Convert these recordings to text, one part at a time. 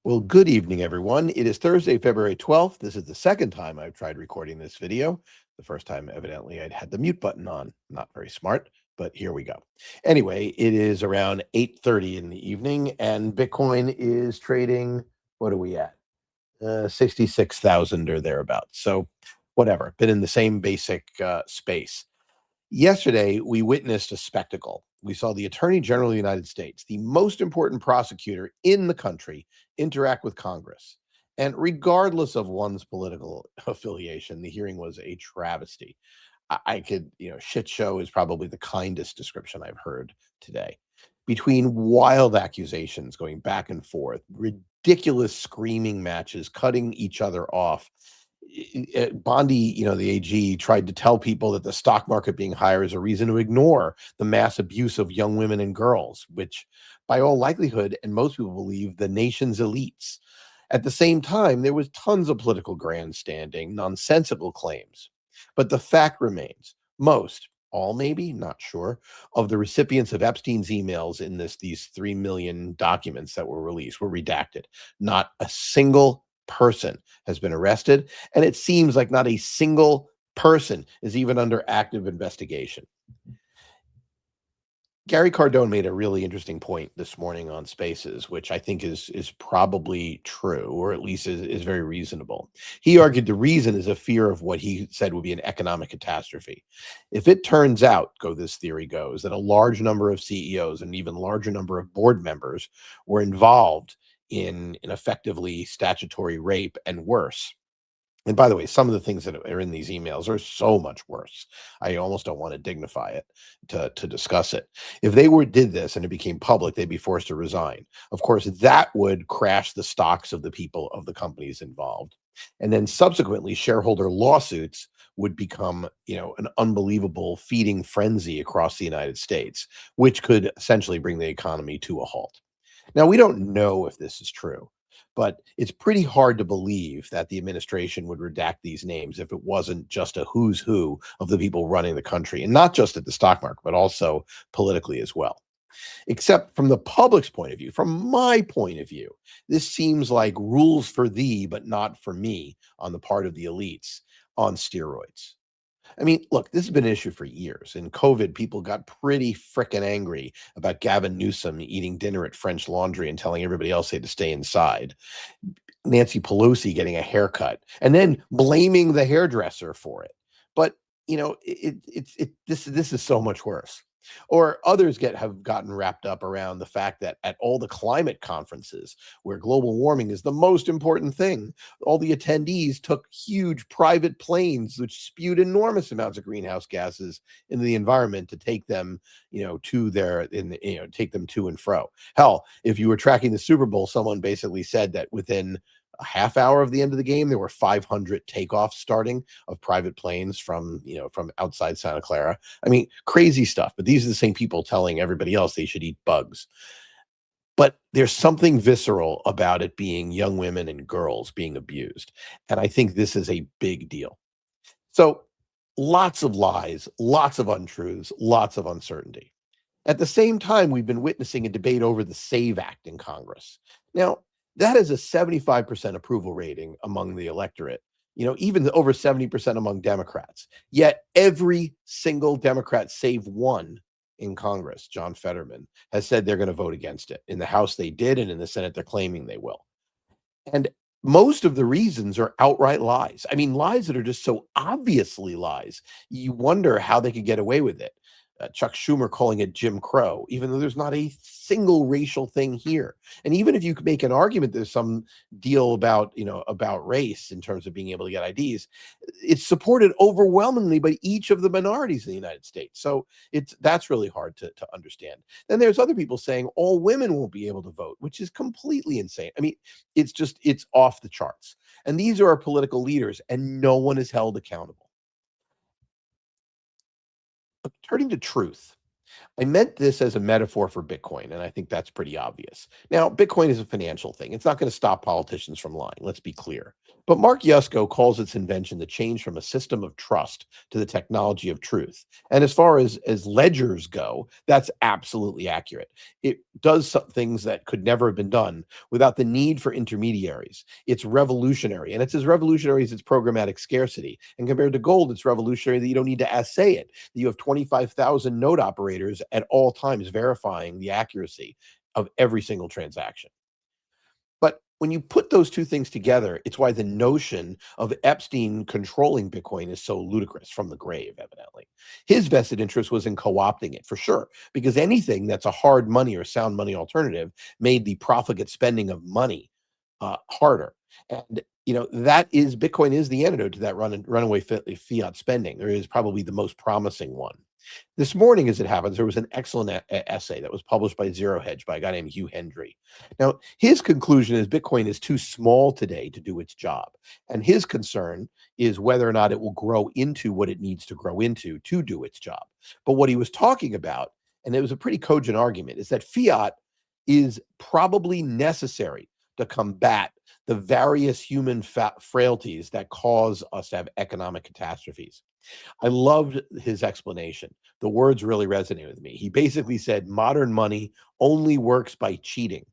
Well, good evening, everyone. It is Thursday, February 12th. This is the second time I've tried recording this video. The first time, evidently, I'd had the mute button on. Not very smart, but here we go. Anyway, it is around 8:30 in the evening, and Bitcoin is trading. What are we at? 66,000 or thereabouts. So, whatever. Been in the same basic space. Yesterday, we witnessed a spectacle. We saw the Attorney General of the United States, the most important prosecutor in the country, interact with Congress. And regardless of one's political affiliation, the hearing was a travesty. I could, shit show is probably the kindest description I've heard today. Between wild accusations going back and forth, ridiculous screaming matches, cutting each other off. Bondi, the AG, tried to tell people that the stock market being higher is a reason to ignore the mass abuse of young women and girls, which, by all likelihood, and most people believe, the nation's elites. At the same time, there was tons of political grandstanding, nonsensical claims. But the fact remains, most, all maybe, not sure, of the recipients of Epstein's emails in these 3 million documents that were released were redacted. Not a single person has been arrested, and it seems like not a single person is even under active investigation. Gary Cardone made a really interesting point this morning on Spaces, which I think is probably true, or at least is very reasonable. He argued the reason is a fear of what he said would be an economic catastrophe. If it turns out, this theory goes, that a large number of CEOs and even larger number of board members were involved in effectively statutory rape and worse. And by the way, some of the things that are in these emails are so much worse. I almost don't want to dignify it to discuss it. If they did this and it became public, they'd be forced to resign. Of course, that would crash the stocks of the people of the companies involved. And then subsequently, shareholder lawsuits would become, an unbelievable feeding frenzy across the United States, which could essentially bring the economy to a halt. Now, we don't know if this is true, but it's pretty hard to believe that the administration would redact these names if it wasn't just a who's who of the people running the country, and not just at the stock market, but also politically as well. Except from the public's point of view, from my point of view, this seems like rules for thee, but not for me on the part of the elites on steroids. I mean, look, this has been an issue for years. In COVID, people got pretty frickin' angry about Gavin Newsom eating dinner at French Laundry and telling everybody else they had to stay inside. Nancy Pelosi getting a haircut and then blaming the hairdresser for it. But this is so much worse. Or others have gotten wrapped up around the fact that at all the climate conferences where global warming is the most important thing, all the attendees took huge private planes which spewed enormous amounts of greenhouse gases into the environment to take them, take them to and fro. Hell, if you were tracking the Super Bowl, someone basically said that within a half hour of the end of the game, there were 500 takeoffs starting of private planes from outside Santa Clara. I mean, crazy stuff. But these are the same people telling everybody else they should eat bugs. But there's something visceral about it being young women and girls being abused. And I think this is a big deal. So lots of lies, lots of untruths, lots of uncertainty. At the same time, we've been witnessing a debate over the SAVE Act in Congress. Now, that is a 75% approval rating among the electorate, even over 70% among Democrats. Yet every single Democrat, save one in Congress, John Fetterman, has said they're going to vote against it. In the House, they did, and in the Senate, they're claiming they will. And most of the reasons are outright lies. I mean, lies that are just so obviously lies. You wonder how they could get away with it. Chuck Schumer calling it Jim Crow, even though there's not a single racial thing here. And even if you could make an argument there's some deal about race in terms of being able to get IDs, it's supported overwhelmingly by each of the minorities in the United States. So that's really hard to understand. Then there's other people saying all women won't be able to vote, which is completely insane. I mean, it's off the charts. And these are our political leaders, and no one is held accountable. Turning to truth, I meant this as a metaphor for Bitcoin, and I think that's pretty obvious. Now, Bitcoin is a financial thing. It's not going to stop politicians from lying. Let's be clear. But Mark Yusko calls its invention the change from a system of trust to the technology of truth. And as far as ledgers go, that's absolutely accurate. It does some things that could never have been done without the need for intermediaries. It's revolutionary, and it's as revolutionary as its programmatic scarcity. And compared to gold, it's revolutionary that you don't need to assay it, that you have 25,000 node operators at all times verifying the accuracy of every single transaction. But when you put those two things together, it's why the notion of Epstein controlling Bitcoin is so ludicrous from the grave, evidently. His vested interest was in co opting it for sure, because anything that's a hard money or sound money alternative made the profligate spending of money harder. And that is Bitcoin is the antidote to that runaway fiat spending. Or is probably the most promising one. This morning, as it happens, there was an excellent essay that was published by Zero Hedge by a guy named Hugh Hendry. Now, his conclusion is Bitcoin is too small today to do its job. And his concern is whether or not it will grow into what it needs to grow into to do its job. But what he was talking about, and it was a pretty cogent argument, is that fiat is probably necessary to combat the various human frailties that cause us to have economic catastrophes. I loved his explanation. The words really resonated with me. He basically said modern money only works by cheating.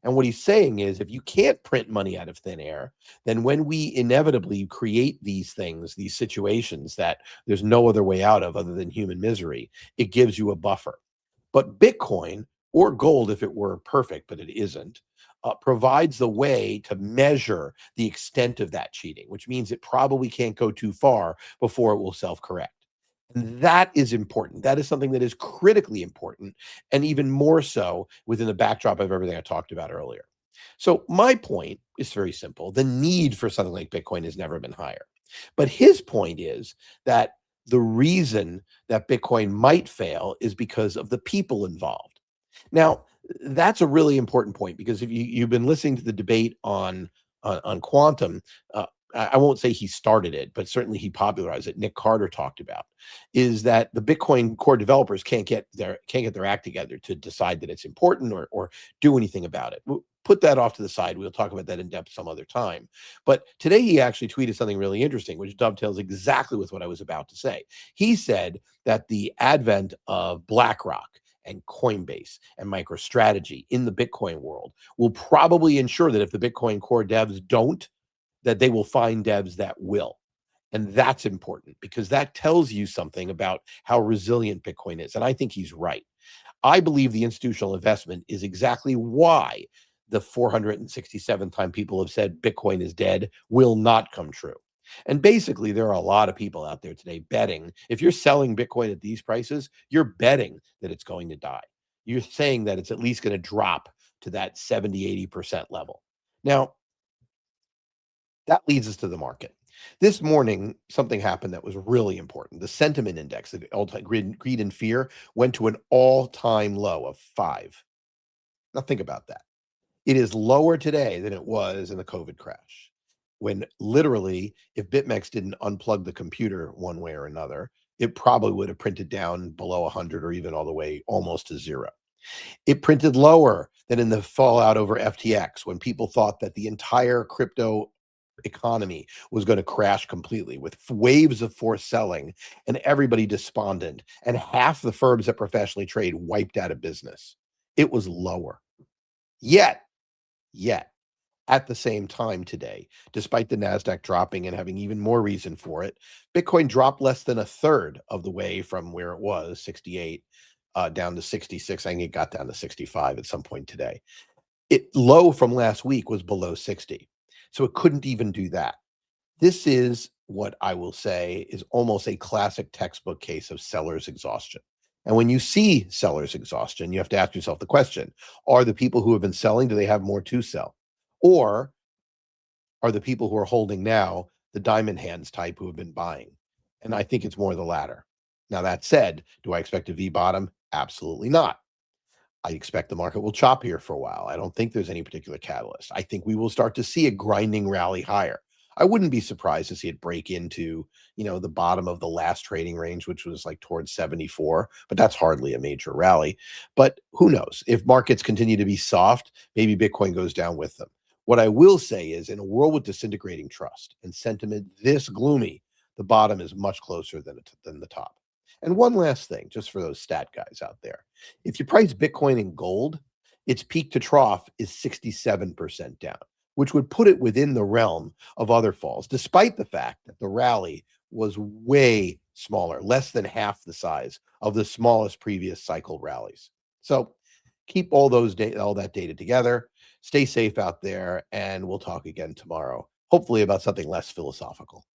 And what he's saying is if you can't print money out of thin air, then when we inevitably create these things, these situations that there's no other way out of other than human misery, it gives you a buffer. But Bitcoin or gold, if it were perfect, but it isn't, provides the way to measure the extent of that cheating, which means it probably can't go too far before it will self correct. And that is important. That is something that is critically important, and even more so within the backdrop of everything I talked about earlier. So, my point is very simple. The need for something like Bitcoin has never been higher. But his point is that the reason that Bitcoin might fail is because of the people involved. Now, that's a really important point because if you've been listening to the debate on quantum, I won't say he started it, but certainly he popularized it. Nick Carter talked about is that the Bitcoin core developers can't get their act together to decide that it's important or do anything about it. We'll put that off to the side. We'll talk about that in depth some other time. But today he actually tweeted something really interesting, which dovetails exactly with what I was about to say. He said that the advent of BlackRock and Coinbase and MicroStrategy in the Bitcoin world will probably ensure that if the Bitcoin core devs don't, that they will find devs that will. And that's important because that tells you something about how resilient Bitcoin is. And I think he's right. I believe the institutional investment is exactly why the 467th time people have said Bitcoin is dead will not come true. And basically, there are a lot of people out there today betting. If you're selling Bitcoin at these prices, you're betting that it's going to die. You're saying that it's at least going to drop to that 70, 80% level. Now, that leads us to the market. This morning, something happened that was really important. The sentiment index, the all-time greed and fear, went to an all-time low of 5. Now, think about that. It is lower today than it was in the COVID crash, when literally, if BitMEX didn't unplug the computer one way or another, it probably would have printed down below 100 or even all the way almost to zero. It printed lower than in the fallout over FTX when people thought that the entire crypto economy was going to crash completely with waves of forced selling and everybody despondent and half the firms that professionally trade wiped out of business. It was lower. Yet, at the same time today, despite the NASDAQ dropping and having even more reason for it, Bitcoin dropped less than a third of the way from where it was, 68, down to 66. I think it got down to 65 at some point today. It low from last week was below 60. So it couldn't even do that. This is what I will say is almost a classic textbook case of seller's exhaustion. And when you see seller's exhaustion, you have to ask yourself the question, are the people who have been selling, do they have more to sell? Or are the people who are holding now the diamond hands type who have been buying? And I think it's more the latter. Now, that said, do I expect a V bottom? Absolutely not. I expect the market will chop here for a while. I don't think there's any particular catalyst. I think we will start to see a grinding rally higher. I wouldn't be surprised to see it break into, the bottom of the last trading range, which was like towards 74, but that's hardly a major rally. But who knows? If markets continue to be soft, maybe Bitcoin goes down with them. What I will say is, in a world with disintegrating trust and sentiment this gloomy, the bottom is much closer than the top. And one last thing, just for those stat guys out there, if you price Bitcoin in gold, its peak to trough is 67% down, which would put it within the realm of other falls, despite the fact that the rally was way smaller, less than half the size of the smallest previous cycle rallies. So keep all that data together. Stay safe out there, and we'll talk again tomorrow, hopefully about something less philosophical.